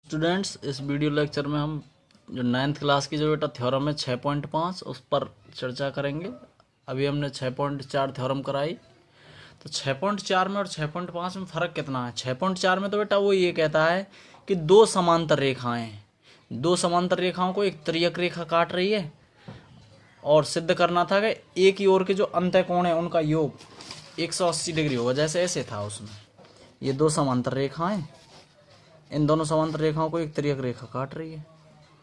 Students, इस video lecture में हम जो 9th क्लास की जो बेटा थ्योरम है 6.5 उस पर चर्चा करेंगे। अभी हमने 6.4 थ्योरम कराई। तो 6.4 में और 6.5 में फ़र्क कितना है? 6.4 में तो बेटा वो ये कहता है कि दो समांतर रेखाएं हैं, दो समांतर रेखाओं को एक त्रियक रेखा काट रही है और सिद्ध करना था कि एक ही ओर के जो अंतःकोण है उनका योग 180 डिग्री होगा। जैसे ऐसे था उसमें, ये दो समांतर रेखाएं, इन दोनों समांतर रेखाओं को एक त्रियक रेखा काट रही है।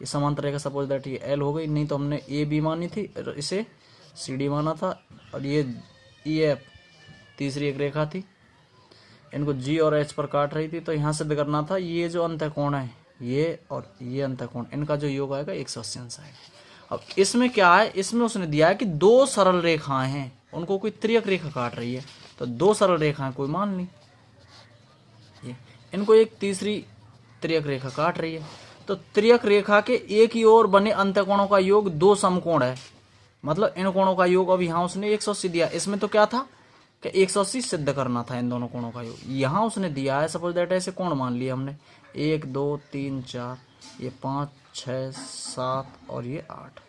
ये समांतर रेखा सपोज दैट ये एल हो गई, नहीं तो हमने ए बी मानी थी, इसे सी डी माना था, और ये ई एफ तीसरी एक रेखा थी, इनको जी और एच पर काट रही थी। तो यहाँ सिद्ध करना था ये जो अंतःकोण है, ये और ये अंतःकोण, इनका जो योग आएगा 180 अंश आएगा। अब इसमें क्या है, इसमें उसने दिया है कि दो सरल रेखाएं हैं, उनको कोई त्रियक रेखा काट रही है। तो दो सरल रेखाएं कोई मान ली, ये इनको एक तीसरी त्रियक रेखा काट रही है। तो त्रियक रेखा के एक ही ओर बने अंतःकोणों का योग दो समकोण है, मतलब इन कोणों का योग। अब यहाँ उसने 180 दिया, इसमें तो क्या था कि 180 सिद्ध करना था इन दोनों कोणों का योग। यहाँ उसने दिया है सपोज दैट ऐसे कोण मान लिया हमने 1 2 3 4, ये 5 6 7 और ये 8।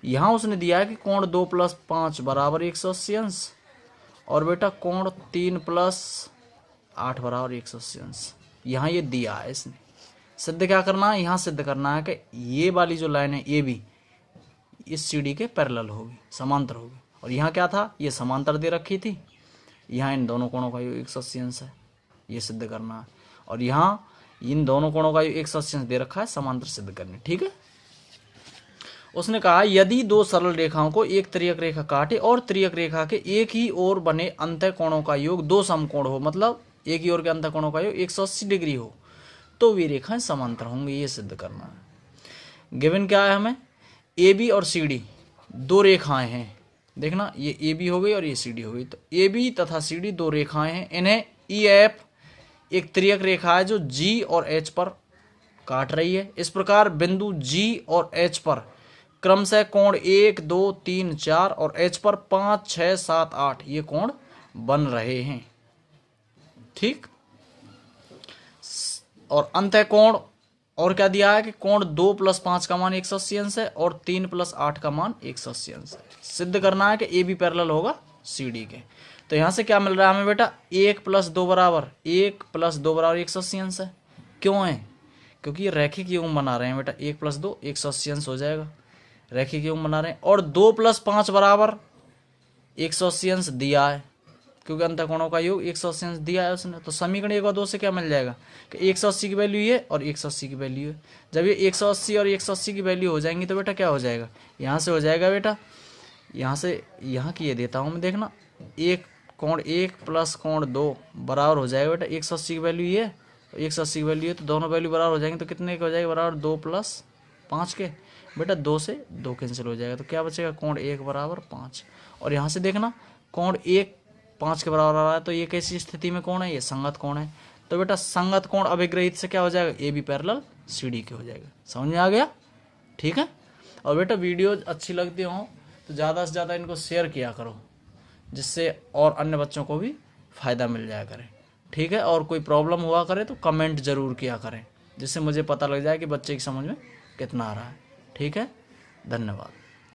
यहाँ उसने दिया है कि कोण 2 + 5 बराबर 180 अंश, और बेटा कोण 3 + 8 बराबर 180 अंश। यहाँ ये दिया है इसने। सिद्ध क्या करना है, यहाँ सिद्ध करना है कि ये वाली जो लाइन है ये भी इस सीढ़ी के पैरेलल होगी, समांतर होगी। और यहाँ क्या था, ये समांतर दे रखी थी, यहाँ इन दोनों कोणों का योग 180 अंश है, ये सिद्ध करना है। और यहाँ इन दोनों कोणों का योग 180 अंश दे रखा है, समांतर सिद्ध करनी। ठीक है। उसने कहा यदि दो सरल रेखाओं को एक त्रियक रेखा काटे और त्रियक रेखा के एक ही ओर बने अंतःकोणों का योग दो समकोण हो, मतलब एक ही ओर के अंतःकोणों का योग 180 डिग्री हो, तो वे रेखाएं समांतर होंगी। ये सिद्ध करना है। गिवन क्या है हमें, ए बी और सी डी दो रेखाएं हैं। देखना, ये ए बी हो गई और ये सी डी हो गई। तो ए बी तथा सी डी दो रेखाएं हैं, इन्हें ई एफ एक त्रियक रेखा है जो जी और एच पर काट रही है। इस प्रकार बिंदु जी और एच पर क्रमशः कोण 1 2 3 4 और एच पर 5 6 7 8 ये कोण बन रहे हैं। ठीक। और अंतःकोण और क्या दिया है कि कोण 2 + 5 का मान 180 अंश है और 3 + 8 का मान 180 अंश है। सिद्ध करना है कि ए बी पैरेलल होगा सी डी के। तो यहाँ से क्या मिल रहा है हमें बेटा, 1 + 2 बराबर 180 अंश है। क्यों है, क्योंकि ये रैखिक युग्म बना रहे हैं बेटा। 1 + 2 180 अंश हो जाएगा, रैखिक युग्म बना रहे हैं। और 2 + 5 बराबर 180 अंश दिया है, क्योंकि अंतःकोणों का योग 180 अंश दिया है उसने। तो समीकरण 1 और 2 से क्या मिल जाएगा कि 180 की वैल्यू ये और 180 की वैल्यू है। जब ये 180 और 180 की वैल्यू हो जाएंगी तो बेटा क्या हो जाएगा, यहाँ से हो जाएगा बेटा, यहाँ से यहाँ की ये देता हूँ मैं, देखना, एक कोण 1 + कोण 2 बराबर हो जाएगा बेटा 180 की वैल्यू ये, तो 180 की वैल्यू है, तो दोनों वैल्यू बराबर हो जाएंगे। तो कितने के हो जाएगा, बराबर 2 + 5 के। बेटा 2 से 2 कैंसिल हो जाएगा, तो क्या बचेगा, कोण 1 बराबर 5। और यहाँ से देखना, कोण 1 5 के बराबर आ रहा है, तो ये कैसी स्थिति में कोण है, ये संगत कोण है। तो बेटा संगत कोण अभिग्रहित से क्या हो जाएगा, A B parallel C D के हो जाएगा। समझ में आ गया? ठीक है। और बेटा वीडियो अच्छी लगती हो तो ज़्यादा से ज़्यादा इनको शेयर किया करो, जिससे और अन्य बच्चों को भी फ़ायदा मिल जाया करे। ठीक है। और कोई प्रॉब्लम हुआ करे तो कमेंट ज़रूर किया करें, जिससे मुझे पता लग जाए कि बच्चे की समझ में कितना आ रहा है। ठीक है। धन्यवाद।